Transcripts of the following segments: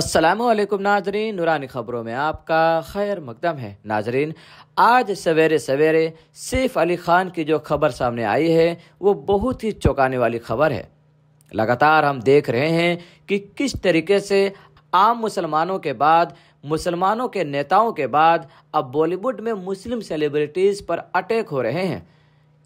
अस्सलामुअलैकुम नाजरीन, नूरानी खबरों में आपका खैर मकदम है। नाजरीन, आज सवेरे सवेरे सैफ अली खान की जो खबर सामने आई है वो बहुत ही चौंकाने वाली खबर है। लगातार हम देख रहे हैं कि किस तरीके से आम मुसलमानों के बाद, मुसलमानों के नेताओं के बाद अब बॉलीवुड में मुस्लिम सेलिब्रिटीज़ पर अटैक हो रहे हैं।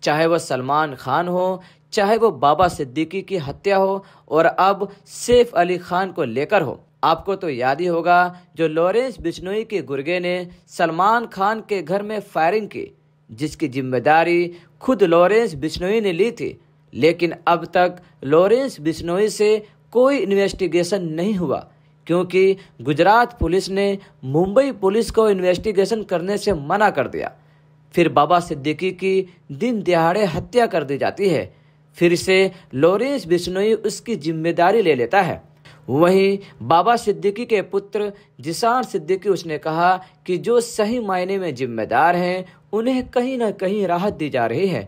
चाहे वह सलमान खान हो, चाहे वो बाबा सिद्दीकी की हत्या हो और अब सैफ अली खान को लेकर हो। आपको तो याद ही होगा जो लॉरेंस बिश्नोई के गुर्गे ने सलमान खान के घर में फायरिंग की, जिसकी जिम्मेदारी खुद लॉरेंस बिश्नोई ने ली थी। लेकिन अब तक लॉरेंस बिश्नोई से कोई इन्वेस्टिगेशन नहीं हुआ, क्योंकि गुजरात पुलिस ने मुंबई पुलिस को इन्वेस्टिगेशन करने से मना कर दिया। फिर बाबा सिद्दीकी की दिन दिहाड़े हत्या कर दी जाती है, फिर से लॉरेंस बिश्नोई उसकी जिम्मेदारी ले लेता है। वहीं बाबा सिद्दीकी के पुत्र जिशान सिद्दीकी उसने कहा कि जो सही मायने में जिम्मेदार हैं उन्हें कहीं न कहीं राहत दी जा रही है।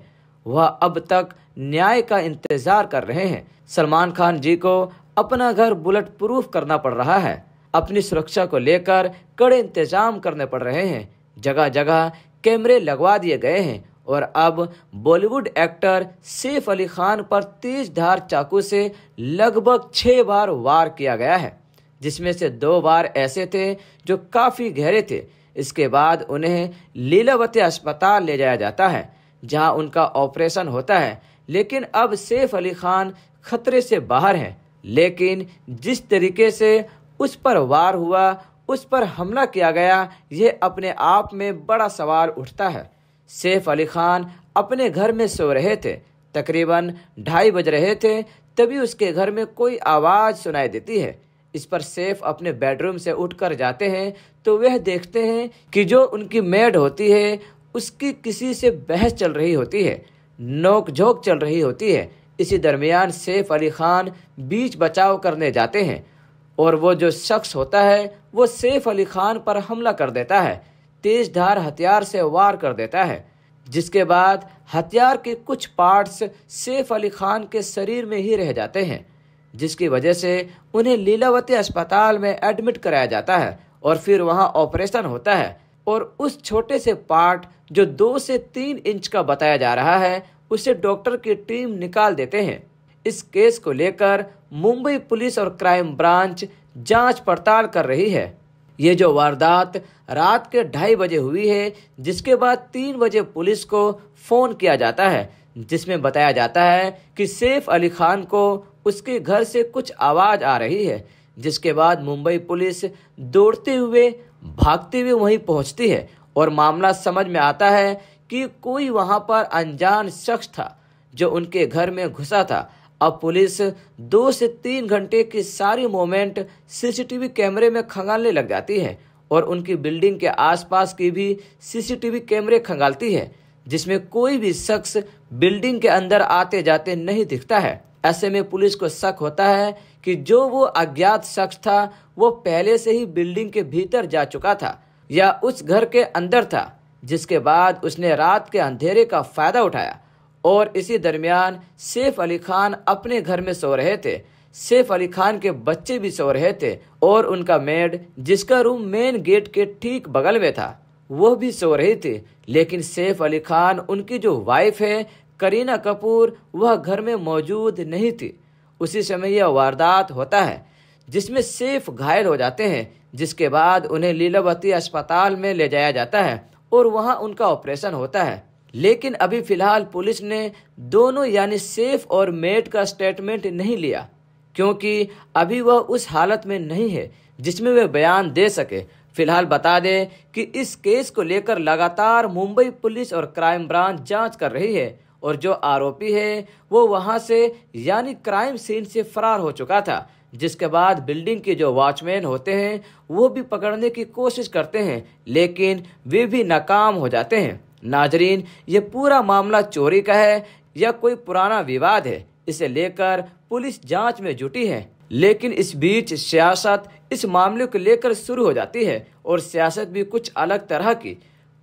वह अब तक न्याय का इंतजार कर रहे हैं। सलमान खान जी को अपना घर बुलेट प्रूफ करना पड़ रहा है। अपनी सुरक्षा को लेकर कड़े इंतजाम करने पड़ रहे हैं। जगह जगह कैमरे लगवा दिए गए हैं और अब बॉलीवुड एक्टर सैफ अली खान पर तेज धार चाकू से लगभग 6 बार वार किया गया है, जिसमें से 2 बार ऐसे थे जो काफ़ी गहरे थे। इसके बाद उन्हें लीलावती अस्पताल ले जाया जाता है, जहां उनका ऑपरेशन होता है। लेकिन अब सैफ अली खान खतरे से बाहर हैं। लेकिन जिस तरीके से उस पर वार हुआ, उस पर हमला किया गया, ये अपने आप में बड़ा सवाल उठता है। सैफ अली खान अपने घर में सो रहे थे। तकरीबन 2:30 बज रहे थे, तभी उसके घर में कोई आवाज़ सुनाई देती है। इस पर सैफ अपने बेडरूम से उठकर जाते हैं तो वह देखते हैं कि जो उनकी मेड होती है उसकी किसी से बहस चल रही होती है, नोक झोंक चल रही होती है। इसी दरमियान सैफ अली खान बीच बचाव करने जाते हैं और वो जो शख्स होता है वो सैफ अली खान पर हमला कर देता है, तेज धार हथियार से वार कर देता है, जिसके बाद हथियार के कुछ पार्ट्स सैफ अली खान के शरीर में ही रह जाते हैं, जिसकी वजह से उन्हें लीलावती अस्पताल में एडमिट कराया जाता है और फिर वहां ऑपरेशन होता है। और उस छोटे से पार्ट जो 2 से 3 इंच का बताया जा रहा है उसे डॉक्टर की टीम निकाल देते हैं। इस केस को लेकर मुंबई पुलिस और क्राइम ब्रांच जांच पड़ताल कर रही है। ये जो वारदात रात के 2:30 बजे हुई है, जिसके बाद 3 बजे पुलिस को फ़ोन किया जाता है, जिसमें बताया जाता है कि सैफ अली खान को उसके घर से कुछ आवाज़ आ रही है। जिसके बाद मुंबई पुलिस दौड़ते हुए, भागते हुए वहीं पहुंचती है और मामला समझ में आता है कि कोई वहां पर अनजान शख्स था जो उनके घर में घुसा था। अब पुलिस 2 से 3 घंटे की सारी मोमेंट सीसीटीवी कैमरे में खंगालने लग जाती है और उनकी बिल्डिंग के आसपास की भी सीसीटीवी कैमरे खंगालती है, जिसमें कोई भी शख्स बिल्डिंग के अंदर आते जाते नहीं दिखता है। ऐसे में पुलिस को शक होता है कि जो वो अज्ञात शख्स था वो पहले से ही बिल्डिंग के भीतर जा चुका था या उस घर के अंदर था, जिसके बाद उसने रात के अंधेरे का फायदा उठाया। और इसी दरमियान सैफ अली खान अपने घर में सो रहे थे। सैफ अली खान के बच्चे भी सो रहे थे और उनका मेड, जिसका रूम मेन गेट के ठीक बगल में था, वो भी सो रही थी। लेकिन सैफ अली खान, उनकी जो वाइफ है करीना कपूर, वह घर में मौजूद नहीं थी। उसी समय यह वारदात होता है जिसमें सैफ घायल हो जाते हैं, जिसके बाद उन्हें लीलावती अस्पताल में ले जाया जाता है और वहां उनका ऑपरेशन होता है। लेकिन अभी फिलहाल पुलिस ने दोनों यानी सैफ और मेड का स्टेटमेंट नहीं लिया, क्योंकि अभी वह उस हालत में नहीं है जिसमें वे बयान दे सके। फिलहाल बता दें कि इस केस को लेकर लगातार मुंबई पुलिस और क्राइम ब्रांच जांच कर रही है और जो आरोपी है वो वहां से यानी क्राइम सीन से फरार हो चुका था। जिसके बाद बिल्डिंग के जो वॉचमैन होते हैं वो भी पकड़ने की कोशिश करते हैं, लेकिन वे भी नाकाम हो जाते हैं। नाजरीन, ये पूरा मामला चोरी का है या कोई पुराना विवाद है, इसे लेकर पुलिस जांच में जुटी है। लेकिन इस बीच सियासत इस मामले को लेकर शुरू हो जाती है और सियासत भी कुछ अलग तरह की।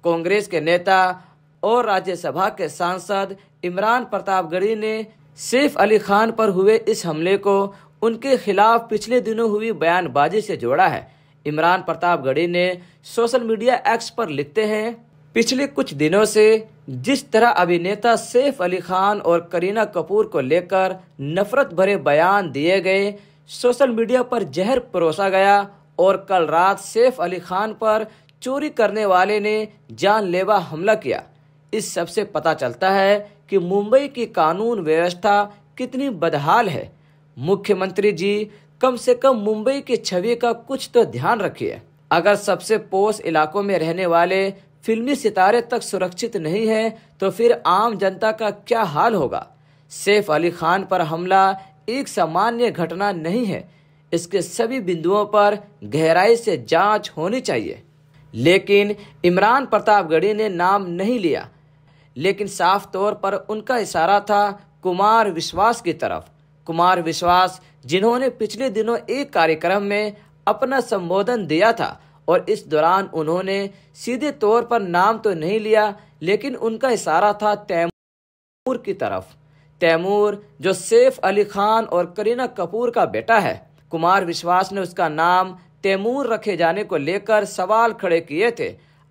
कांग्रेस के नेता और राज्यसभा के सांसद इमरान प्रतापगढ़ी ने सैफ अली खान पर हुए इस हमले को उनके खिलाफ पिछले दिनों हुई बयानबाजी से जोड़ा है। इमरान प्रतापगढ़ी ने सोशल मीडिया एक्स पर लिखते हैं, पिछले कुछ दिनों से जिस तरह अभिनेता सैफ अली खान और करीना कपूर को लेकर नफरत भरे बयान दिए गए, सोशल मीडिया पर जहर परोसा गया और कल रात सैफ अली खान पर चोरी करने वाले ने जानलेवा हमला किया, इस सब से पता चलता है कि मुंबई की कानून व्यवस्था कितनी बदहाल है। मुख्यमंत्री जी कम से कम मुंबई की छवि का कुछ तो ध्यान रखिए। अगर सबसे पोश इलाकों में रहने वाले फिल्मी सितारे तक सुरक्षित नहीं है तो फिर आम जनता का क्या हाल होगा। सैफ अली खान पर हमला एक सामान्य घटना नहीं है, इसके सभी बिंदुओं पर गहराई से जांच होनी चाहिए। लेकिन इमरान प्रतापगढ़ी ने नाम नहीं लिया, लेकिन साफ तौर पर उनका इशारा था कुमार विश्वास की तरफ। कुमार विश्वास जिन्होंने पिछले दिनों एक कार्यक्रम में अपना संबोधन दिया था और इस दौरान उन्होंने सीधे तौर पर नाम तो नहीं लिया, लेकिन उनका इशारा था तैमूर की तरफ। तैमूर जो सैफ अली खान और करीना कपूर का बेटा है। कुमार विश्वास ने उसका नाम तैमूर रखे जाने को लेकर सवाल खड़े किए थे,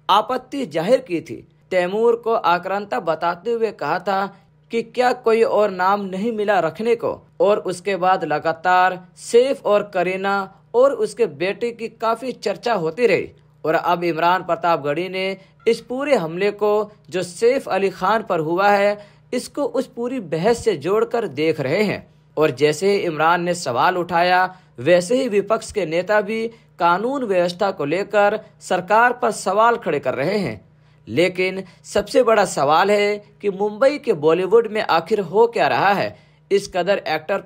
आपत्ति जाहिर की थी। तैमूर को आक्रांता बताते हुए कहा था कि क्या कोई और नाम नहीं मिला रखने को, और उसके बाद लगातार सैफ और करीना और उसके बेटे की काफी चर्चा होती रही। और अब इमरान प्रतापगढ़ी ने इस पूरे हमले को जो सैफ अली खान पर हुआ है, इसको उस पूरी बहस से जोड़कर देख रहे हैं। और जैसे ही इमरान ने सवाल उठाया, वैसे ही विपक्ष के नेता भी कानून व्यवस्था को लेकर सरकार पर सवाल खड़े कर रहे हैं। लेकिन सबसे बड़ा सवाल है कि मुंबई के बॉलीवुड में आखिर हो क्या रहा है। इस कदर एक्टर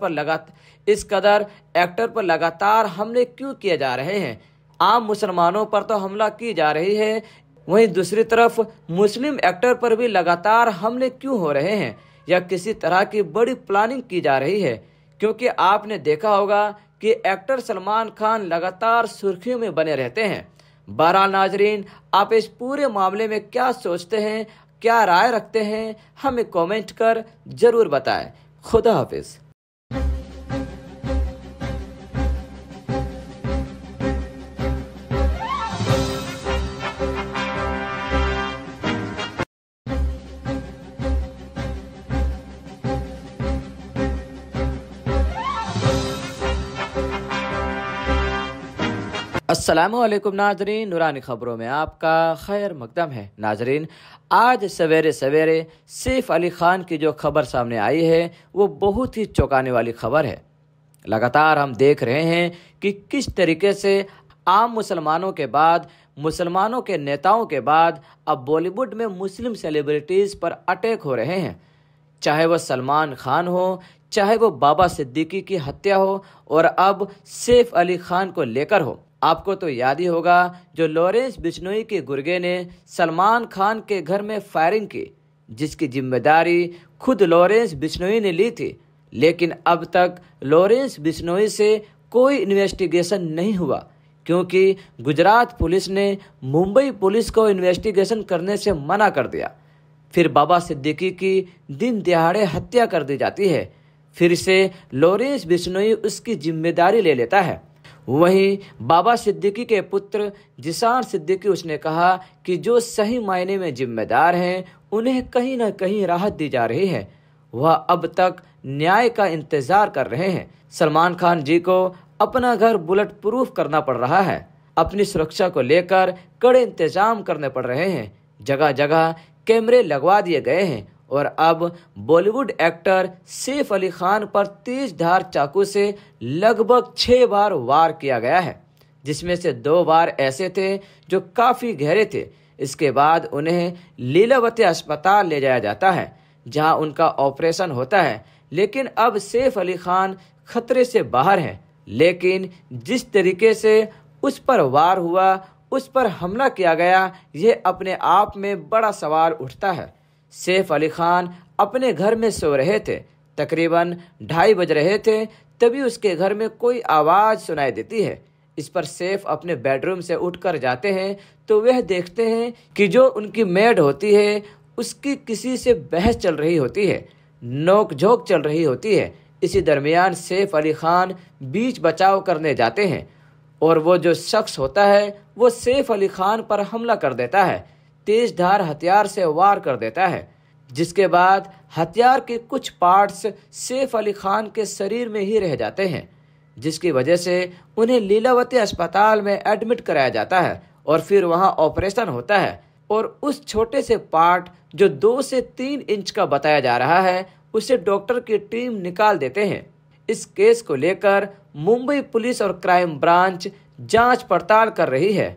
पर लगातार हमले क्यों किए जा रहे हैं। आम मुसलमानों पर तो हमला की जा रही है, वहीं दूसरी तरफ मुस्लिम एक्टर पर भी लगातार हमले क्यों हो रहे हैं, या किसी तरह की बड़ी प्लानिंग की जा रही है। क्योंकि आपने देखा होगा कि एक्टर सलमान खान लगातार सुर्खियों में बने रहते हैं। बहरहाल नाजरीन, आप इस पूरे मामले में क्या सोचते हैं, क्या राय रखते हैं, हमें कमेंट कर जरूर बताएं। खुदा हाफिज। अस्सलामुअलैकुम नाजरीन, नूरानी खबरों में आपका खैर मकदम है। नाजरीन, आज सवेरे सवेरे सैफ अली खान की जो खबर सामने आई है वो बहुत ही चौंकाने वाली खबर है। लगातार हम देख रहे हैं कि किस तरीके से आम मुसलमानों के बाद, मुसलमानों के नेताओं के बाद अब बॉलीवुड में मुस्लिम सेलिब्रिटीज़ पर अटैक हो रहे हैं। चाहे वो सलमान खान हो, चाहे वो बाबा सिद्दीकी की हत्या हो, और अब सैफ अली खान को लेकर हो। आपको तो याद ही होगा जो लॉरेंस बिश्नोई के गुर्गे ने सलमान खान के घर में फायरिंग की, जिसकी जिम्मेदारी खुद लॉरेंस बिश्नोई ने ली थी। लेकिन अब तक लॉरेंस बिश्नोई से कोई इन्वेस्टिगेशन नहीं हुआ, क्योंकि गुजरात पुलिस ने मुंबई पुलिस को इन्वेस्टिगेशन करने से मना कर दिया। फिर बाबा सिद्दीकी की दिन दिहाड़े हत्या कर दी जाती है, फिर से लॉरेंस बिश्नोई उसकी जिम्मेदारी ले लेता है। वहीं बाबा सिद्दीकी के पुत्र जिशान सिद्दीकी, उसने कहा कि जो सही मायने में जिम्मेदार हैं उन्हें कहीं ना कहीं राहत दी जा रही है। वह अब तक न्याय का इंतजार कर रहे हैं। सलमान खान जी को अपना घर बुलेट प्रूफ करना पड़ रहा है, अपनी सुरक्षा को लेकर कड़े इंतजाम करने पड़ रहे हैं, जगह जगह कैमरे लगवा दिए गए हैं। और अब बॉलीवुड एक्टर सैफ अली खान पर तेज धार चाकू से लगभग 6 बार वार किया गया है, जिसमें से 2 बार ऐसे थे जो काफ़ी गहरे थे। इसके बाद उन्हें लीलावती अस्पताल ले जाया जाता है, जहां उनका ऑपरेशन होता है। लेकिन अब सैफ अली खान खतरे से बाहर हैं। लेकिन जिस तरीके से उस पर वार हुआ, उस पर हमला किया गया, ये अपने आप में बड़ा सवाल उठता है। सैफ अली खान अपने घर में सो रहे थे, तकरीबन 2:30 बज रहे थे, तभी उसके घर में कोई आवाज़ सुनाई देती है। इस पर सैफ अपने बेडरूम से उठकर जाते हैं तो वह देखते हैं कि जो उनकी मेड होती है उसकी किसी से बहस चल रही होती है, नोक झोंक चल रही होती है। इसी दरमियान सैफ अली खान बीच बचाव करने जाते हैं और वो जो शख्स होता है वो सैफ अली खान पर हमला कर देता है, तेज धार हथियार से वार कर देता है, जिसके बाद हथियार के कुछ पार्ट्स सैफ अली खान के शरीर में ही रह जाते हैं, जिसकी वजह से उन्हें लीलावती अस्पताल में एडमिट कराया जाता है और फिर वहां ऑपरेशन होता है और उस छोटे से पार्ट जो 2 से 3 इंच का बताया जा रहा है उसे डॉक्टर की टीम निकाल देते हैं। इस केस को लेकर मुंबई पुलिस और क्राइम ब्रांच जांच पड़ताल कर रही है।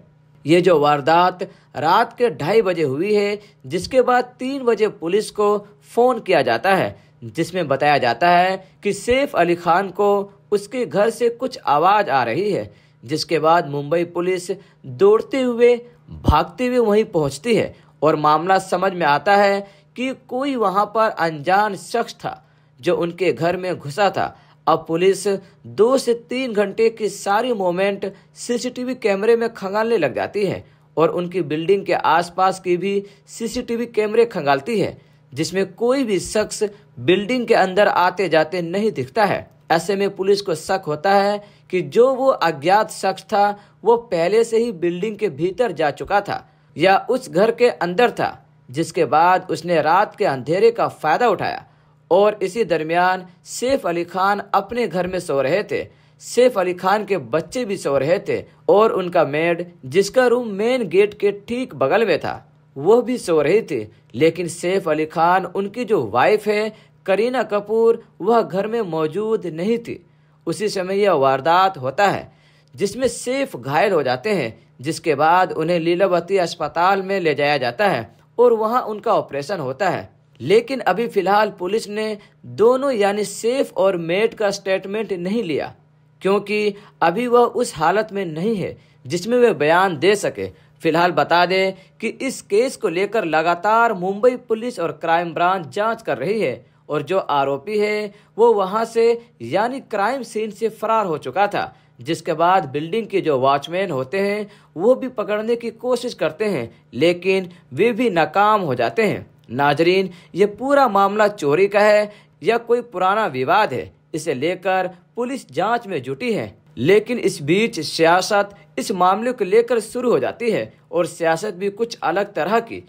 ये जो वारदात रात के 2:30 बजे हुई है, जिसके बाद 3 बजे पुलिस को फोन किया जाता है, जिसमें बताया जाता है कि सैफ अली खान को उसके घर से कुछ आवाज आ रही है, जिसके बाद मुंबई पुलिस दौड़ते हुए भागते हुए वहीं पहुंचती है और मामला समझ में आता है कि कोई वहां पर अनजान शख्स था जो उनके घर में घुसा था। अब पुलिस 2 से 3 घंटे की सारी मूवमेंट सीसीटीवी कैमरे में खंगालने लग जाती है और उनकी बिल्डिंग के आसपास की भी सीसीटीवी कैमरे खंगालती है, जिसमें कोई भी शख्स बिल्डिंग के अंदर आते जाते नहीं दिखता है। ऐसे में पुलिस को शक होता है कि जो वो अज्ञात शख्स था वो पहले से ही बिल्डिंग के भीतर जा चुका था या उस घर के अंदर था, जिसके बाद उसने रात के अंधेरे का फायदा उठाया। और इसी दरमियान सैफ अली खान अपने घर में सो रहे थे, सैफ अली खान के बच्चे भी सो रहे थे और उनका मेड, जिसका रूम मेन गेट के ठीक बगल में था, वो भी सो रही थी। लेकिन सैफ अली खान, उनकी जो वाइफ है करीना कपूर, वह घर में मौजूद नहीं थी। उसी समय यह वारदात होता है जिसमें सैफ घायल हो जाते हैं, जिसके बाद उन्हें लीलावती अस्पताल में ले जाया जाता है और वहां उनका ऑपरेशन होता है। लेकिन अभी फिलहाल पुलिस ने दोनों यानी सैफ और मेड का स्टेटमेंट नहीं लिया, क्योंकि अभी वह उस हालत में नहीं है जिसमें वे बयान दे सके। फिलहाल बता दें कि इस केस को लेकर लगातार मुंबई पुलिस और क्राइम ब्रांच जांच कर रही है और जो आरोपी है वो वहां से यानी क्राइम सीन से फरार हो चुका था, जिसके बाद बिल्डिंग के जो वॉचमैन होते हैं वो भी पकड़ने की कोशिश करते हैं, लेकिन वे भी नाकाम हो जाते हैं। नाजरीन, ये पूरा मामला चोरी का है या कोई पुराना विवाद है, इसे लेकर पुलिस जांच में जुटी है। लेकिन इस बीच सियासत इस मामले को लेकर शुरू हो जाती है और सियासत भी कुछ अलग तरह की।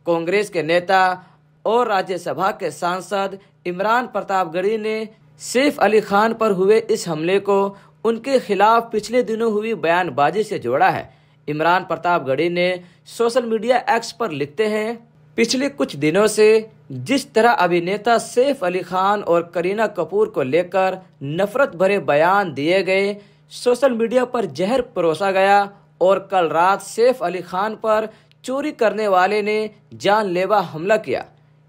कांग्रेस के नेता और राज्यसभा के सांसद इमरान प्रतापगढ़ी ने सैफ अली खान पर हुए इस हमले को उनके खिलाफ पिछले दिनों हुई बयानबाजी से जोड़ा है। इमरान प्रतापगढ़ी ने सोशल मीडिया एक्स पर लिखते हैं, पिछले कुछ दिनों से जिस तरह अभिनेता सैफ अली खान और करीना कपूर को लेकर नफरत भरे बयान दिए गए, सोशल मीडिया पर जहर परोसा गया और कल रात सैफ अली खान पर चोरी करने वाले ने जानलेवा हमला किया,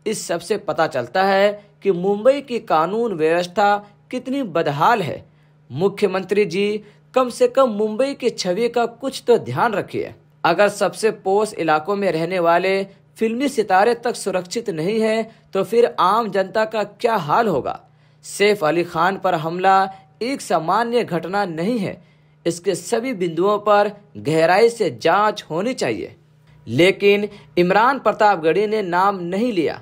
इस सब से पता चलता है कि मुंबई की कानून व्यवस्था कितनी बदहाल है। मुख्यमंत्री जी, कम से कम मुंबई की छवि का कुछ तो ध्यान रखिए। अगर सबसे पोश इलाकों में रहने वाले फिल्मी सितारे तक सुरक्षित नहीं है तो फिर आम जनता का क्या हाल होगा। सैफ अली खान पर हमला एक सामान्य घटना नहीं है, इसके सभी बिंदुओं पर गहराई से जांच होनी चाहिए। लेकिन इमरान प्रतापगढ़ी ने नाम नहीं लिया,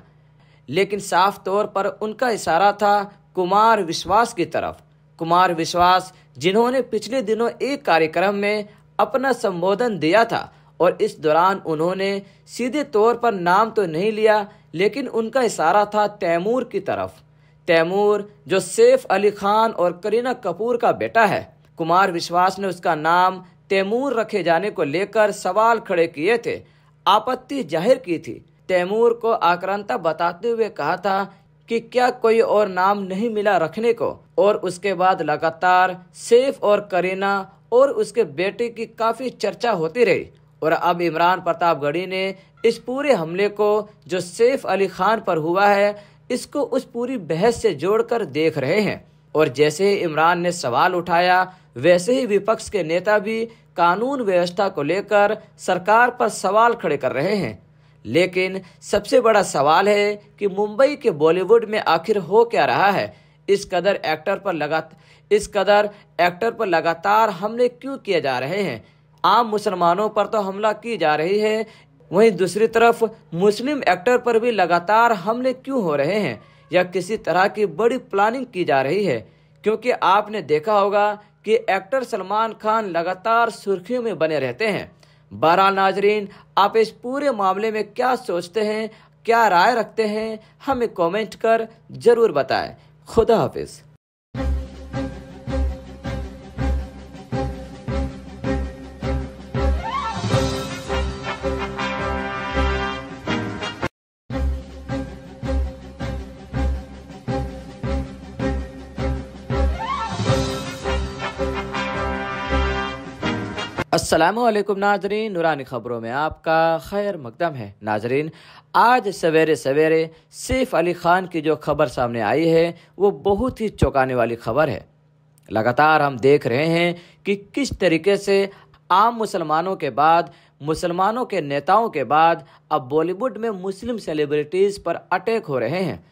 लेकिन साफ तौर पर उनका इशारा था कुमार विश्वास की तरफ। कुमार विश्वास, जिन्होंने पिछले दिनों एक कार्यक्रम में अपना संबोधन दिया था और इस दौरान उन्होंने सीधे तौर पर नाम तो नहीं लिया, लेकिन उनका इशारा था तैमूर की तरफ। तैमूर जो सैफ अली खान और करीना कपूर का बेटा है। कुमार विश्वास ने उसका नाम तैमूर रखे जाने को लेकर सवाल खड़े किए थे, आपत्ति जाहिर की थी। तैमूर को आक्रांता बताते हुए कहा था कि क्या कोई और नाम नहीं मिला रखने को, और उसके बाद लगातार सैफ और करीना और उसके बेटे की काफी चर्चा होती रही। और अब इमरान प्रतापगढ़ी ने इस पूरे हमले को जो सैफ अली खान पर हुआ है, इसको उस पूरी बहस से जोड़कर देख रहे हैं। और जैसे ही इमरान ने सवाल उठाया, वैसे ही विपक्ष के नेता भी कानून व्यवस्था को लेकर सरकार पर सवाल खड़े कर रहे हैं। लेकिन सबसे बड़ा सवाल है कि मुंबई के बॉलीवुड में आखिर हो क्या रहा है। इस कदर एक्टर पर लगातार हमले क्यों किए जा रहे हैं। आम मुसलमानों पर तो हमला की जा रही है, वहीं दूसरी तरफ मुस्लिम एक्टर पर भी लगातार हमले क्यों हो रहे हैं। या किसी तरह की बड़ी प्लानिंग की जा रही है, क्योंकि आपने देखा होगा कि एक्टर सलमान खान लगातार सुर्खियों में बने रहते हैं। बहरहाल नाजरीन, आप इस पूरे मामले में क्या सोचते हैं, क्या राय रखते हैं, हमें कमेंट कर जरूर बताएं। खुदा हाफिज। अस्सलामुअलैकुम नाजरीन, नूरानी खबरों में आपका खैर मकदम है। नाजरीन, आज सवेरे सवेरे सैफ अली खान की जो खबर सामने आई है वो बहुत ही चौंकाने वाली खबर है। लगातार हम देख रहे हैं कि किस तरीके से आम मुसलमानों के बाद, मुसलमानों के नेताओं के बाद अब बॉलीवुड में मुस्लिम सेलिब्रिटीज़ पर अटैक हो रहे हैं।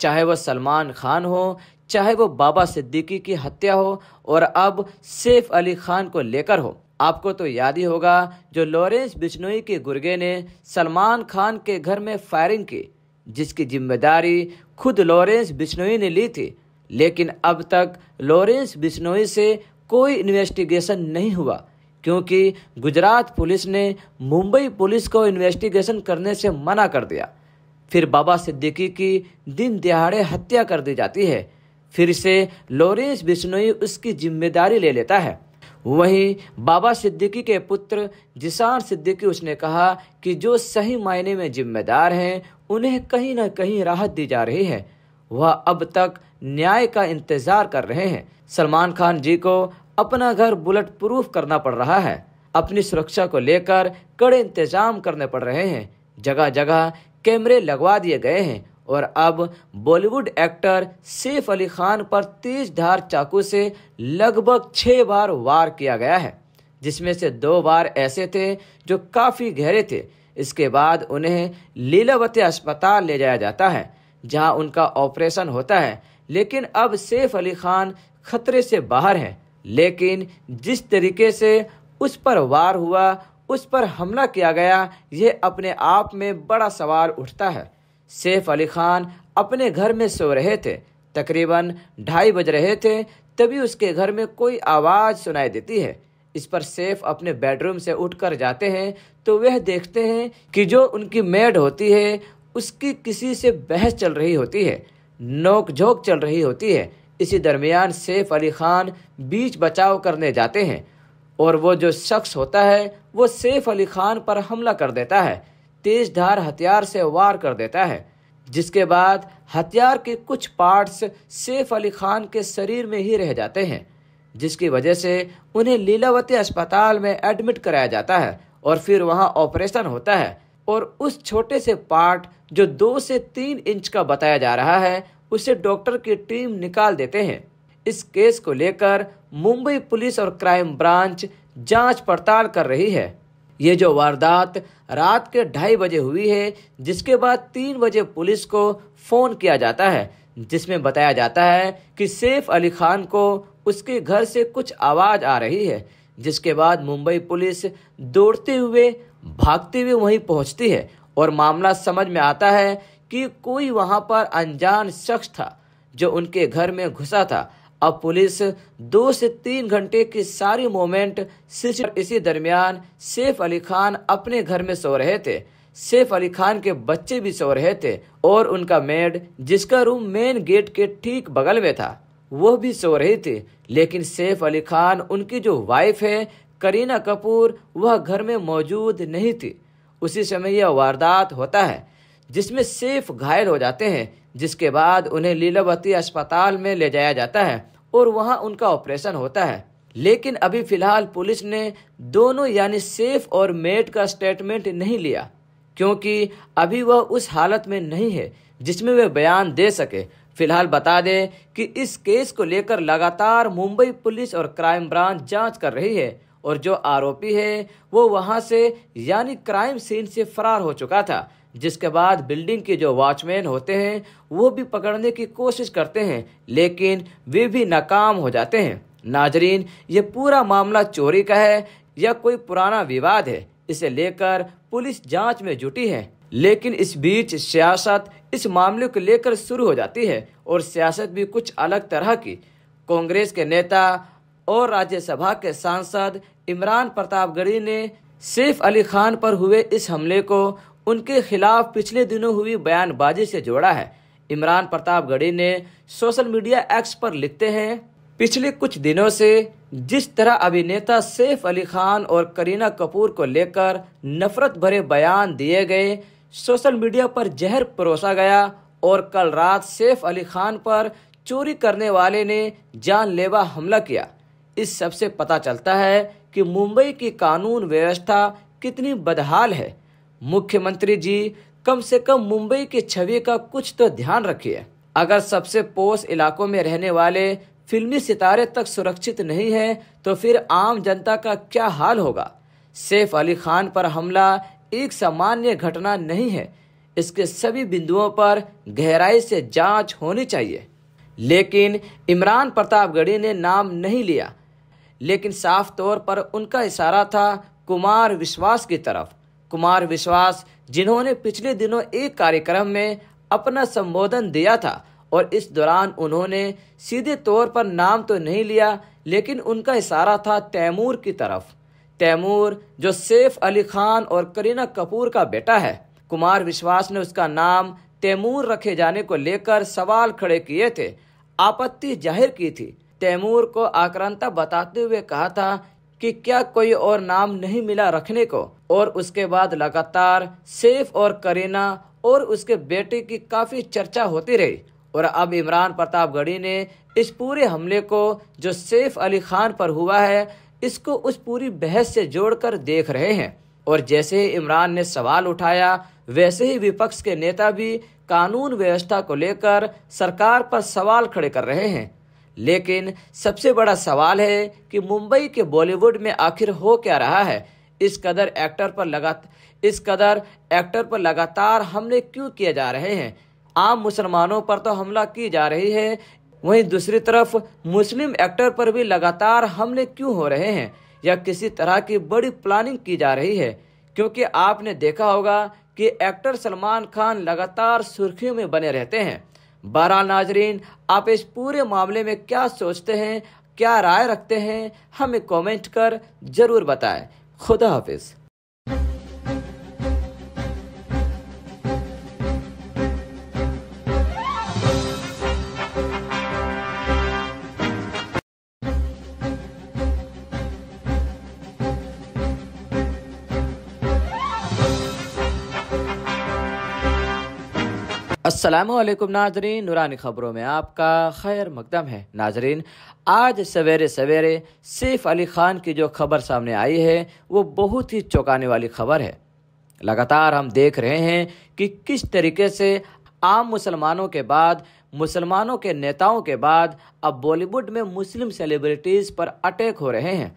चाहे वो सलमान खान हो, चाहे वो बाबा सिद्दीकी की हत्या हो, और अब सैफ अली खान को लेकर हो। आपको तो याद ही होगा जो लॉरेंस बिश्नोई के गुर्गे ने सलमान खान के घर में फायरिंग की, जिसकी जिम्मेदारी खुद लॉरेंस बिश्नोई ने ली थी। लेकिन अब तक लॉरेंस बिश्नोई से कोई इन्वेस्टिगेशन नहीं हुआ, क्योंकि गुजरात पुलिस ने मुंबई पुलिस को इन्वेस्टिगेशन करने से मना कर दिया। फिर बाबा सिद्दीकी की दिन दिहाड़े हत्या कर दी जाती है, फिर से लॉरेंस बिश्नोई उसकी जिम्मेदारी ले लेता है। वहीं बाबा सिद्दीकी के पुत्र जिशान सिद्दीकी, उसने कहा कि जो सही मायने में जिम्मेदार हैं उन्हें कहीं ना कहीं राहत दी जा रही है। वह अब तक न्याय का इंतजार कर रहे हैं। सलमान खान जी को अपना घर बुलेट प्रूफ करना पड़ रहा है। अपनी सुरक्षा को लेकर कड़े इंतजाम करने पड़ रहे हैं। जगह जगह कैमरे लगवा दिए गए हैं और अब बॉलीवुड एक्टर सैफ अली खान पर तेज धार चाकू से लगभग 6 बार वार किया गया है, जिसमें से 2 बार ऐसे थे जो काफ़ी गहरे थे। इसके बाद उन्हें लीलावती अस्पताल ले जाया जाता है, जहां उनका ऑपरेशन होता है। लेकिन अब सैफ अली खान खतरे से बाहर हैं। लेकिन जिस तरीके से उस पर वार हुआ, उस पर हमला किया गया, ये अपने आप में बड़ा सवाल उठता है। सैफ अली खान अपने घर में सो रहे थे। तकरीबन 2:30 बज रहे थे, तभी उसके घर में कोई आवाज़ सुनाई देती है। इस पर सैफ अपने बेडरूम से उठकर जाते हैं तो वह देखते हैं कि जो उनकी मेड होती है उसकी किसी से बहस चल रही होती है, नोक-झोंक चल रही होती है। इसी दरमियान सैफ अली खान बीच बचाव करने जाते हैं और वो जो शख्स होता है वो सैफ अली खान पर हमला कर देता है, तेज धार हथियार से वार कर देता है, जिसके बाद हथियार के कुछ पार्ट्स सैफ अली खान के शरीर में ही रह जाते हैं, जिसकी वजह से उन्हें लीलावती अस्पताल में एडमिट कराया जाता है और फिर वहां ऑपरेशन होता है। और उस छोटे से पार्ट जो 2 से 3 इंच का बताया जा रहा है, उसे डॉक्टर की टीम निकाल देते हैं। इस केस को लेकर मुंबई पुलिस और क्राइम ब्रांच जांच पड़ताल कर रही है। ये जो वारदात रात के 2:30 बजे हुई है, जिसके बाद 3 बजे पुलिस को फ़ोन किया जाता है, जिसमें बताया जाता है कि सैफ अली खान को उसके घर से कुछ आवाज़ आ रही है। जिसके बाद मुंबई पुलिस दौड़ते हुए, भागते हुए वहीं पहुंचती है और मामला समझ में आता है कि कोई वहां पर अनजान शख्स था जो उनके घर में घुसा था। अब पुलिस 2 से 3 घंटे की सारी मोमेंट इसी दरमियान सैफ अली खान अपने घर में सो रहे थे। सैफ अली खान के बच्चे भी सो रहे थे और उनका मेड, जिसका रूम मेन गेट के ठीक बगल में था, वो भी सो रही थी। लेकिन सैफ अली खान, उनकी जो वाइफ है करीना कपूर, वह घर में मौजूद नहीं थी। उसी समय यह वारदात होता है जिसमें सैफ घायल हो जाते हैं, जिसके बाद उन्हें लीलावती अस्पताल में ले जाया जाता है और वहां उनका ऑपरेशन होता है। लेकिन अभी फिलहाल पुलिस ने दोनों यानी सैफ और मेड का स्टेटमेंट नहीं लिया, क्योंकि अभी वह उस हालत में नहीं है जिसमें वे बयान दे सके। फिलहाल बता दें कि इस केस को लेकर लगातार मुंबई पुलिस और क्राइम ब्रांच जांच कर रही है और जो आरोपी है वो वहां से यानी क्राइम सीन से फरार हो चुका था। जिसके बाद बिल्डिंग के जो वॉचमैन होते हैं वो भी पकड़ने की कोशिश करते हैं, लेकिन वे भी नाकाम हो जाते हैं। नाजरीन, ये पूरा मामला चोरी का है या कोई पुराना विवाद है, इसे लेकर पुलिस जांच में जुटी है। लेकिन इस बीच सियासत इस मामले को लेकर शुरू हो जाती है और सियासत भी कुछ अलग तरह की। कांग्रेस के नेता और राज्यसभा के सांसद इमरान प्रतापगढ़ी ने सैफ अली खान पर हुए इस हमले को उनके खिलाफ पिछले दिनों हुई बयानबाजी से जोड़ा है। इमरान प्रतापगढ़ी ने सोशल मीडिया एक्स पर लिखते हैं, पिछले कुछ दिनों से जिस तरह अभिनेता सैफ अली खान और करीना कपूर को लेकर नफरत भरे बयान दिए गए, सोशल मीडिया पर जहर परोसा गया और कल रात सैफ अली खान पर चोरी करने वाले ने जानलेवा हमला किया, इस सब से पता चलता है कि मुंबई की कानून व्यवस्था कितनी बदहाल है। मुख्यमंत्री जी कम से कम मुंबई की छवि का कुछ तो ध्यान रखिए। अगर सबसे पोश इलाकों में रहने वाले फिल्मी सितारे तक सुरक्षित नहीं है तो फिर आम जनता का क्या हाल होगा। सैफ अली खान पर हमला एक सामान्य घटना नहीं है, इसके सभी बिंदुओं पर गहराई से जांच होनी चाहिए। लेकिन इमरान प्रतापगढ़ी ने नाम नहीं लिया, लेकिन साफ तौर पर उनका इशारा था कुमार विश्वास की तरफ। कुमार विश्वास जिन्होंने पिछले दिनों एक कार्यक्रम में अपना संबोधन दिया था और इस दौरान उन्होंने सीधे तौर पर नाम तो नहीं लिया, लेकिन उनका इशारा था तैमूर की तरफ। तैमूर जो सैफ अली खान और करीना कपूर का बेटा है। कुमार विश्वास ने उसका नाम तैमूर रखे जाने को लेकर सवाल खड़े किए थे, आपत्ति जाहिर की थी। तैमूर को आक्रांता बताते हुए कहा था कि क्या कोई और नाम नहीं मिला रखने को, और उसके बाद लगातार सैफ और करीना और उसके बेटे की काफी चर्चा होती रही। और अब इमरान प्रतापगढ़ी ने इस पूरे हमले को जो सैफ अली खान पर हुआ है, इसको उस पूरी बहस से जोड़कर देख रहे हैं। और जैसे ही इमरान ने सवाल उठाया, वैसे ही विपक्ष के नेता भी कानून व्यवस्था को लेकर सरकार पर सवाल खड़े कर रहे हैं। लेकिन सबसे बड़ा सवाल है कि मुंबई के बॉलीवुड में आखिर हो क्या रहा है। इस कदर एक्टर पर लगातार हमले क्यों किए जा रहे हैं। आम मुसलमानों पर तो हमला की जा रही है, वहीं दूसरी तरफ मुस्लिम एक्टर पर भी लगातार हमले क्यों हो रहे हैं, या किसी तरह की बड़ी प्लानिंग की जा रही है। क्योंकि आपने देखा होगा कि एक्टर सलमान खान लगातार सुर्खियों में बने रहते हैं। बहरहाल नाजरीन, आप इस पूरे मामले में क्या सोचते हैं, क्या राय रखते हैं, हमें कमेंट कर जरूर बताएं। खुदा हाफिज। अस्सलामुअलैकुम नाजरीन, नूरानी खबरों में आपका खैर मकदम है। नाजरीन, आज सवेरे सवेरे सैफ अली खान की जो खबर सामने आई है वो बहुत ही चौंकाने वाली खबर है। लगातार हम देख रहे हैं कि किस तरीके से आम मुसलमानों के बाद, मुसलमानों के नेताओं के बाद अब बॉलीवुड में मुस्लिम सेलिब्रिटीज़ पर अटैक हो रहे हैं।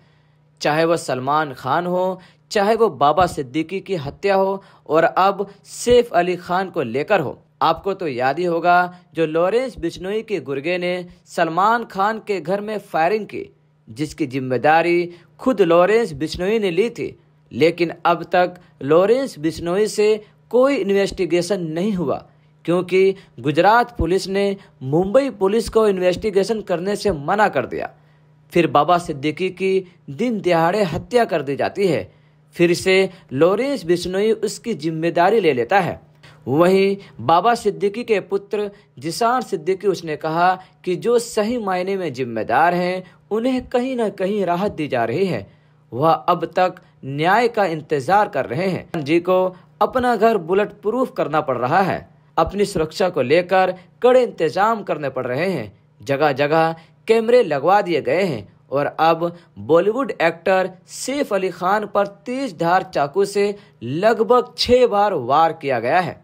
चाहे वो सलमान खान हो, चाहे वो बाबा सिद्दीकी की हत्या हो, और अब सैफ अली खान को लेकर हो। आपको तो याद ही होगा जो लॉरेंस बिश्नोई के गुर्गे ने सलमान खान के घर में फायरिंग की, जिसकी जिम्मेदारी खुद लॉरेंस बिश्नोई ने ली थी। लेकिन अब तक लॉरेंस बिश्नोई से कोई इन्वेस्टिगेशन नहीं हुआ, क्योंकि गुजरात पुलिस ने मुंबई पुलिस को इन्वेस्टिगेशन करने से मना कर दिया। फिर बाबा सिद्दीकी की दिन दिहाड़े हत्या कर दी जाती है, फिर से लॉरेंस बिश्नोई उसकी जिम्मेदारी ले लेता है। वहीं बाबा सिद्दीकी के पुत्र जिशान सिद्दीकी, उसने कहा कि जो सही मायने में जिम्मेदार हैं उन्हें कहीं ना कहीं राहत दी जा रही है। वह अब तक न्याय का इंतजार कर रहे हैं। जी को अपना घर बुलेट प्रूफ करना पड़ रहा है, अपनी सुरक्षा को लेकर कड़े इंतजाम करने पड़ रहे हैं। जगह जगह कैमरे लगवा दिए गए हैं और अब बॉलीवुड एक्टर सैफ अली खान पर तेज धार चाकू से लगभग 6 बार वार किया गया है,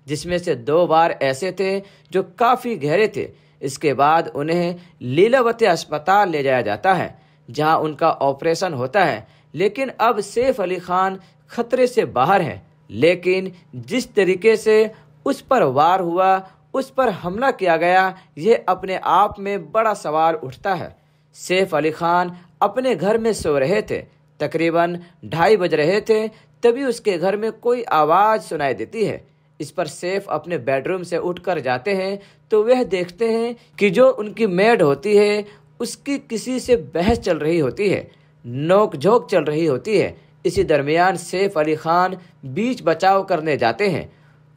जिसमें से 2 बार ऐसे थे जो काफ़ी गहरे थे। इसके बाद उन्हें लीलावती अस्पताल ले जाया जाता है, जहां उनका ऑपरेशन होता है। लेकिन अब सैफ अली खान खतरे से बाहर हैं। लेकिन जिस तरीके से उस पर वार हुआ, उस पर हमला किया गया, ये अपने आप में बड़ा सवाल उठता है। सैफ अली खान अपने घर में सो रहे थे, तकरीबन 2:30 बज रहे थे, तभी उसके घर में कोई आवाज सुनाई देती है। इस पर सैफ अपने बेडरूम से उठकर जाते हैं तो वह देखते हैं कि जो उनकी मेड होती है उसकी किसी से बहस चल रही होती है, नोक-झोंक चल रही होती है। इसी दरमियान सैफ अली खान बीच बचाव करने जाते हैं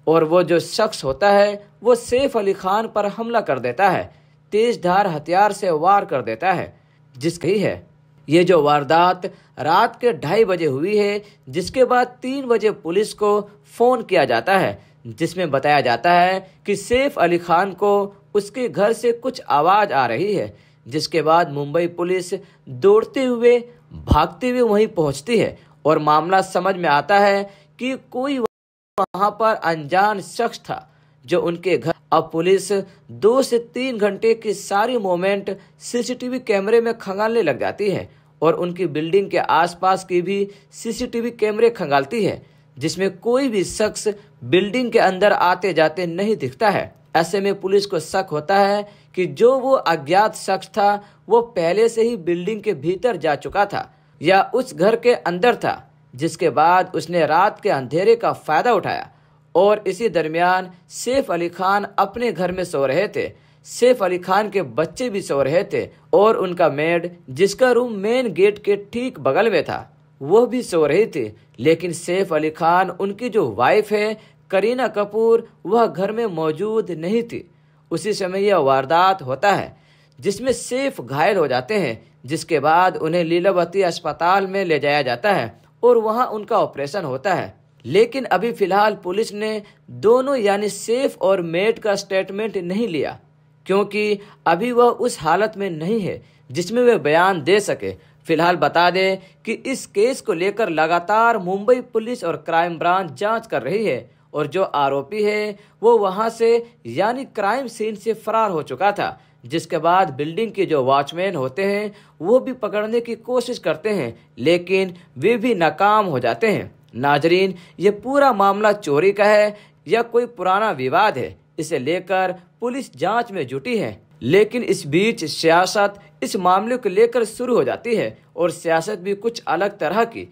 और वो जो शख्स होता है वो सैफ अली खान पर हमला कर देता है, तेज धार हथियार से वार कर देता है। जिसकी है ये जो वारदात रात के 2:30 बजे हुई है, जिसके बाद 3 बजे पुलिस को फोन किया जाता है, जिसमें बताया जाता है कि सैफ अली खान को उसके घर से कुछ आवाज आ रही है। जिसके बाद मुंबई पुलिस दौड़ते हुए भागते हुए वहीं पहुंचती है और मामला समझ में आता है कि कोई वहां पर अनजान शख्स था जो उनके घर। अब पुलिस 2 से 3 घंटे की सारी मोमेंट सीसीटीवी कैमरे में खंगालने लग जाती है और उनकी बिल्डिंग के आसपास की भी सीसीटीवी कैमरे खंगालती है, जिसमें कोई भी शख्स बिल्डिंग के अंदर आते जाते नहीं दिखता है। ऐसे में पुलिस को शक होता है कि जो वो अज्ञात शख्स था वो पहले से ही बिल्डिंग के भीतर जा चुका था या उस घर के अंदर था, जिसके बाद उसने रात के अंधेरे का फायदा उठाया। और इसी दरमियान सैफ अली खान अपने घर में सो रहे थे। सैफ अली खान के बच्चे भी सो रहे थे और उनका मेड, जिसका रूम मेन गेट के ठीक बगल में था, वो भी सो रही थी। लेकिन सैफ अली खान, उनकी जो वाइफ है करीना कपूर, वह घर में मौजूद नहीं थी। उसी समय यह वारदात होता है जिसमें सैफ घायल हो जाते हैं, जिसके बाद उन्हें लीलावती अस्पताल में ले जाया जाता है और वहां उनका ऑपरेशन होता है। लेकिन अभी फिलहाल पुलिस ने दोनों यानी सैफ और मेड का स्टेटमेंट नहीं लिया, क्योंकि अभी वह उस हालत में नहीं है जिसमें वे बयान दे सके। फिलहाल बता दें कि इस केस को लेकर लगातार मुंबई पुलिस और क्राइम ब्रांच जांच कर रही है और जो आरोपी है वो वहां से यानी क्राइम सीन से फरार हो चुका था। जिसके बाद बिल्डिंग के जो वॉचमैन होते हैं वो भी पकड़ने की कोशिश करते हैं, लेकिन वे भी नाकाम हो जाते हैं। नाजरीन, ये पूरा मामला चोरी का है या कोई पुराना विवाद है, इसे लेकर पुलिस जांच में जुटी है। लेकिन इस बीच सियासत इस मामले को लेकर शुरू हो जाती है और सियासत भी कुछ अलग तरह की।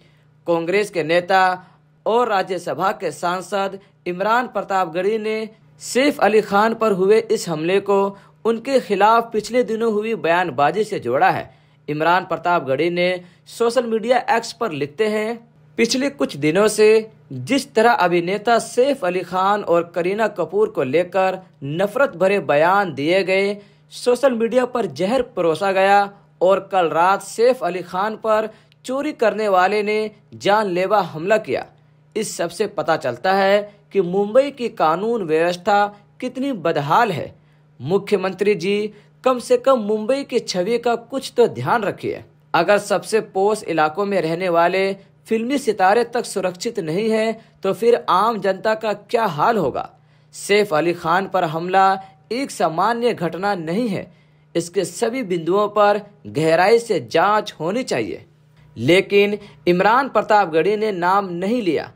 कांग्रेस के नेता और राज्यसभा के सांसद इमरान प्रतापगढ़ी ने सैफ अली खान पर हुए इस हमले को उनके खिलाफ पिछले दिनों हुई बयानबाजी से जोड़ा है। इमरान प्रतापगढ़ी ने सोशल मीडिया एक्स पर लिखते हैं, पिछले कुछ दिनों से जिस तरह अभिनेता सैफ अली खान और करीना कपूर को लेकर नफरत भरे बयान दिए गए, सोशल मीडिया पर जहर परोसा गया और कल रात सैफ अली खान पर चोरी करने वाले ने जानलेवा हमला किया, इस सब से पता चलता है कि मुंबई की कानून व्यवस्था कितनी बदहाल है। मुख्यमंत्री जी, कम से कम मुंबई की छवि का कुछ तो ध्यान रखिए। अगर सबसे पोश इलाकों में रहने वाले फिल्मी सितारे तक सुरक्षित नहीं है तो फिर आम जनता का क्या हाल होगा। सैफ अली खान पर हमला एक सामान्य घटना नहीं है, इसके सभी बिंदुओं पर गहराई से जांच होनी चाहिए। लेकिन इमरान प्रतापगढ़ी ने नाम नहीं लिया,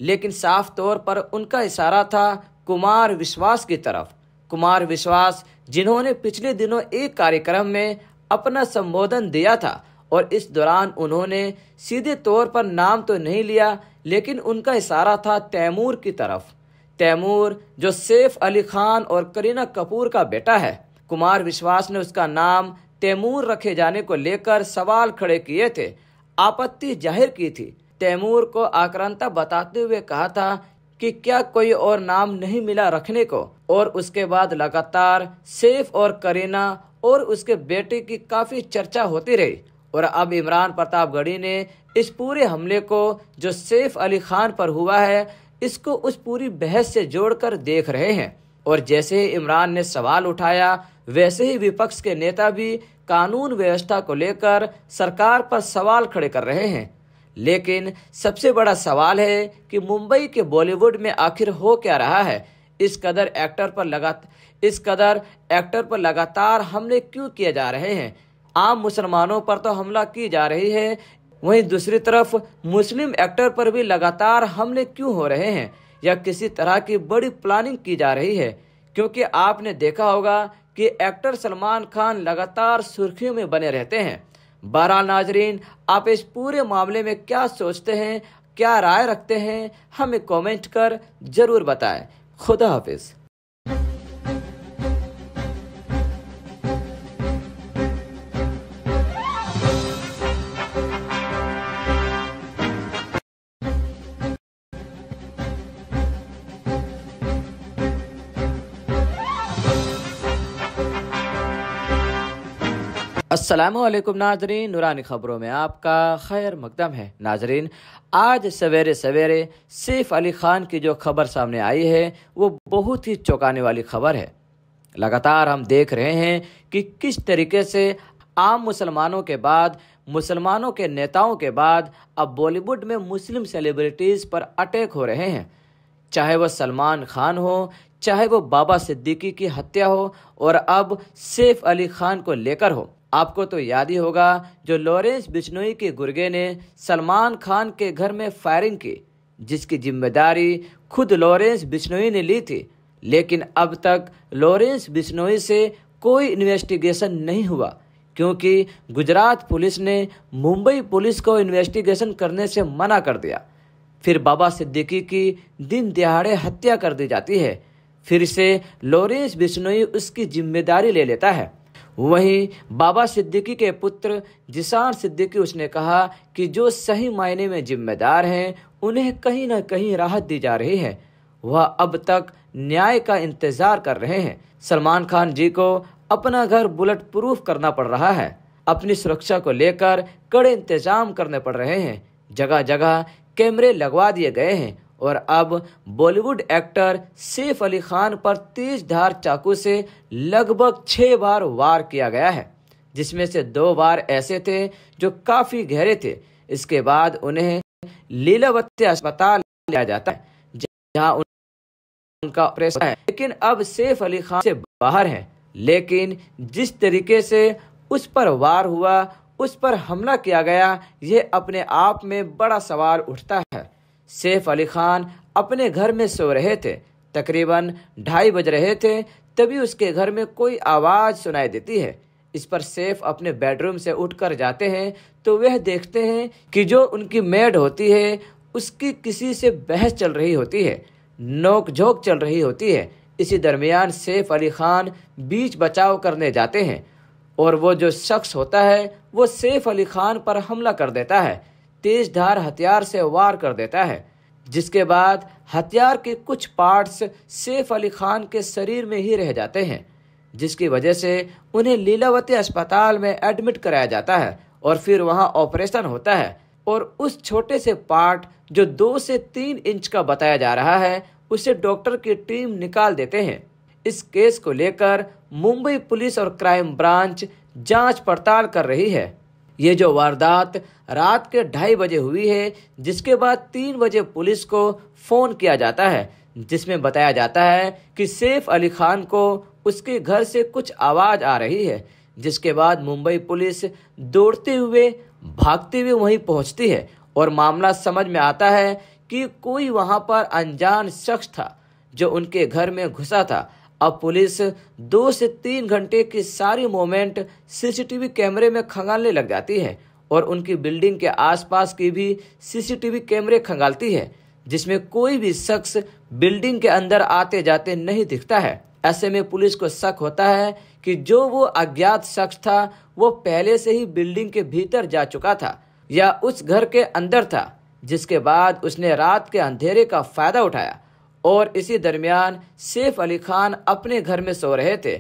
लेकिन साफ तौर पर उनका इशारा था कुमार विश्वास की तरफ। कुमार विश्वास, जिन्होंने पिछले दिनों एक कार्यक्रम में अपना संबोधन दिया था और इस दौरान उन्होंने सीधे तौर पर नाम तो नहीं लिया, लेकिन उनका इशारा था तैमूर की तरफ। तैमूर जो सैफ अली खान और करीना कपूर का बेटा है। कुमार विश्वास ने उसका नाम तैमूर रखे जाने को लेकर सवाल खड़े किए थे, आपत्ति जाहिर की थी। तैमूर को आक्रांता बताते हुए कहा था कि क्या कोई और नाम नहीं मिला रखने को, और उसके बाद लगातार सैफ और करीना और उसके बेटे की काफी चर्चा होती रही। और अब इमरान प्रतापगढ़ी ने इस पूरे हमले को जो सैफ अली खान पर हुआ है, इसको उस पूरी बहस से जोड़कर देख रहे हैं। और जैसे ही इमरान ने सवाल उठाया, वैसे ही विपक्ष के नेता भी कानून व्यवस्था को लेकर सरकार पर सवाल खड़े कर रहे हैं। लेकिन सबसे बड़ा सवाल है कि मुंबई के बॉलीवुड में आखिर हो क्या रहा है। इस कदर एक्टर पर लगातार हमले क्यों किए जा रहे हैं। आम मुसलमानों पर तो हमला की जा रही है, वहीं दूसरी तरफ मुस्लिम एक्टर पर भी लगातार हमले क्यों हो रहे हैं, या किसी तरह की बड़ी प्लानिंग की जा रही है। क्योंकि आपने देखा होगा कि एक्टर सलमान खान लगातार सुर्खियों में बने रहते हैं। बहरहाल नाजरीन, आप इस पूरे मामले में क्या सोचते हैं, क्या राय रखते हैं हमें कमेंट कर जरूर बताएं। खुदा हाफिज। अस्सलामुअलैकुम नाजरीन, नूरानी खबरों में आपका खैर मकदम है। नाजरीन, आज सवेरे सवेरे सैफ अली खान की जो खबर सामने आई है वो बहुत ही चौंकाने वाली खबर है। लगातार हम देख रहे हैं कि किस तरीके से आम मुसलमानों के बाद, मुसलमानों के नेताओं के बाद अब बॉलीवुड में मुस्लिम सेलिब्रिटीज़ पर अटैक हो रहे हैं। चाहे वो सलमान खान हो, चाहे वो बाबा सिद्दीकी की हत्या हो, और अब सैफ अली खान को लेकर हो। आपको तो याद ही होगा जो लॉरेंस बिश्नोई के गुर्गे ने सलमान खान के घर में फायरिंग की, जिसकी जिम्मेदारी खुद लॉरेंस बिश्नोई ने ली थी। लेकिन अब तक लॉरेंस बिश्नोई से कोई इन्वेस्टिगेशन नहीं हुआ, क्योंकि गुजरात पुलिस ने मुंबई पुलिस को इन्वेस्टिगेशन करने से मना कर दिया। फिर बाबा सिद्दीकी की दिन दिहाड़े हत्या कर दी जाती है, फिर से लॉरेंस बिश्नोई उसकी जिम्मेदारी ले लेता है। वहीं बाबा सिद्दीकी के पुत्र जिशान सिद्दीकी, उसने कहा कि जो सही मायने में जिम्मेदार हैं उन्हें कहीं ना कहीं राहत दी जा रही है। वह अब तक न्याय का इंतजार कर रहे हैं। सलमान खान जी को अपना घर बुलेट प्रूफ करना पड़ रहा है। अपनी सुरक्षा को लेकर कड़े इंतजाम करने पड़ रहे हैं। जगह जगह कैमरे लगवा दिए गए हैं और अब बॉलीवुड एक्टर सैफ अली खान पर तेज धार चाकू से लगभग 6 बार वार किया गया है, जिसमें से 2 बार ऐसे थे जो काफी गहरे थे। इसके बाद उन्हें लीलावती अस्पताल लिया जाता है, जहां उनका ऑपरेशन है। लेकिन अब सैफ अली खान से बाहर है। लेकिन जिस तरीके से उस पर वार हुआ, उस पर हमला किया गया, ये अपने आप में बड़ा सवाल उठता है। सैफ अली खान अपने घर में सो रहे थे। तकरीबन 2:30 बज रहे थे, तभी उसके घर में कोई आवाज़ सुनाई देती है। इस पर सैफ अपने बेडरूम से उठकर जाते हैं तो वह देखते हैं कि जो उनकी मेड होती है उसकी किसी से बहस चल रही होती है, नोक-झोंक चल रही होती है। इसी दरमियान सैफ अली खान बीच बचाव करने जाते हैं और वो जो शख्स होता है वो सैफ अली खान पर हमला कर देता है, तेज धार हथियार से वार कर देता है, जिसके बाद हथियार के कुछ पार्ट्स सैफ अली खान के शरीर में ही रह जाते हैं, जिसकी वजह से उन्हें लीलावती अस्पताल में एडमिट कराया जाता है और फिर वहां ऑपरेशन होता है। और उस छोटे से पार्ट जो 2 से 3 इंच का बताया जा रहा है, उसे डॉक्टर की टीम निकाल देते हैं। इस केस को लेकर मुंबई पुलिस और क्राइम ब्रांच जांच पड़ताल कर रही है। ये जो वारदात रात के 2:30 बजे हुई है, जिसके बाद 3 बजे पुलिस को फोन किया जाता है, जिसमें बताया जाता है कि सैफ अली खान को उसके घर से कुछ आवाज आ रही है। जिसके बाद मुंबई पुलिस दौड़ते हुए, भागते हुए वहीं पहुंचती है और मामला समझ में आता है कि कोई वहां पर अनजान शख्स था जो उनके घर में घुसा था। अब पुलिस 2 से 3 घंटे की सारी मोमेंट सीसीटीवी कैमरे में खंगालने लग जाती है और उनकी बिल्डिंग के आसपास की भी सीसीटीवी कैमरे खंगालती है, जिसमें कोई भी शख्स बिल्डिंग के अंदर आते जाते नहीं दिखता है। ऐसे में पुलिस को शक होता है कि जो वो अज्ञात शख्स था वो पहले से ही बिल्डिंग के भीतर जा चुका था या उस घर के अंदर था, जिसके बाद उसने रात के अंधेरे का फायदा उठाया। और इसी दरमियान सैफ अली खान अपने घर में सो रहे थे,